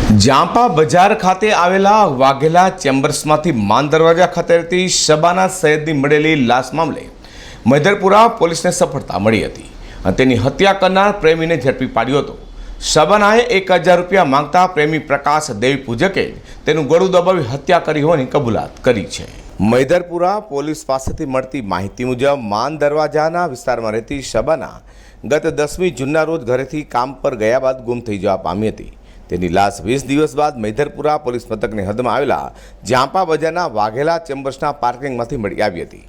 જાંપા બજાર ખાતે આવેલા વાઘેલા ચેમ્બર્સમાંથી માન દરવાજા ખાતે રહેતી શબાના સૈયદની મળેલી લાશ મામલે મૈદરપુરા પોલીસને સફળતા મળી હતી અને તેની હત્યા કરનાર પ્રેમીને ઝડપી પાડ્યો હતો. શબાનાએ 1000 રૂપિયા માંગતા પ્રેમી પ્રકાશ દેવી પૂજકે તેનું ગળું દબાવી હત્યા કરી હોવાની કબૂલાત કરી છે. મૈદરપુરા પોલીસ પાસેથી મળતી માહિતી મુજબ માન દરવાજાના વિસ્તારમાં રહેતી શબાના ગત 10મી જૂનના રોજ ઘરેથી કામ પર ગયા બાદ ગુમ થઈ જવા પામી હતી. તેની લાશ 20 દિવસ બાદ મૈદરપુરા પોલીસ મથકની હદમાં આવેલા જાંપા બજારના વાઘેલા ચેમ્બર્સના પાર્કિંગમાંથી મળી આવી હતી.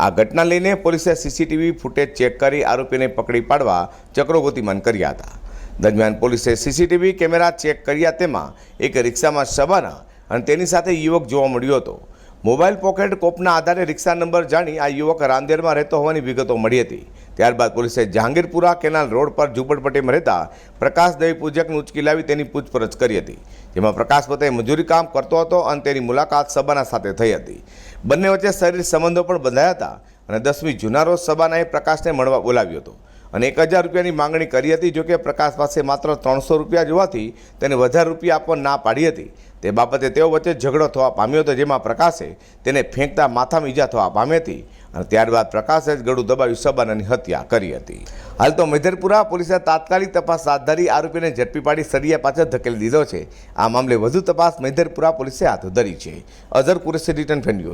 આ ઘટના લઈને પોલીસે સીસીટીવી ફૂટેજ ચેક કરી આરોપીને પકડી પાડવા ચક્રો ગતિમાન કર્યા હતા. દરમિયાન પોલીસે સીસીટીવી કેમેરા ચેક કર્યા. તેમાં એક રિક્ષામાં શબાના અને તેની સાથે યુવક જોવા મળ્યો હતો. મોબાઈલ પોકેટ કોપના આધારે રિક્ષા નંબર જાણી આ યુવક રાંદેરમાં રહેતો હોવાની વિગતો મળી હતી. ત્યારબાદ પોલીસે જહાંગીરપુરા કેનાલ રોડ પર ઝૂંપડપટ્ટીમાં રહેતા પ્રકાશ દેવી પૂજકને ઉંચકી લાવી તેની પૂછપરછ કરી હતી, જેમાં પ્રકાશ પોતે મજૂરી કામ કરતો હતો અને તેની મુલાકાત શબાના સાથે થઈ હતી. બંને વચ્ચે શારીરિક સંબંધો પણ બંધાયા હતા અને 10મી જૂનના રોજ શબાનાએ પ્રકાશને મળવા બોલાવ્યો હતો અને 1000 રૂપિયાની માંગણી કરી હતી. જોકે પ્રકાશ પાસે માત્ર 300 રૂપિયા જોવાથી તેને વધારે રૂપિયા આપવા ના પાડી હતી. તે બાબતે તેઓ વચ્ચે ઝઘડો થવા પામ્યો હતો, જેમાં પ્રકાશે તેને ફેંકતા માથામાં ઈજા થવા પામી હતી અને ત્યારબાદ પ્રકાશે જ ગળું દબાવી શબાનાની હત્યા કરી હતી. હાલ તો મૈદરપુરા પોલીસે તાત્કાલિક તપાસ હાથ ધરી આરોપીને ઝડપી પાડી સળિયા પાછળ ધકેલી દીધો છે. આ મામલે વધુ તપાસ મૈદરપુરા પોલીસે હાથ ધરી છે. Azhar Qureshi, return ફેન્ડ news.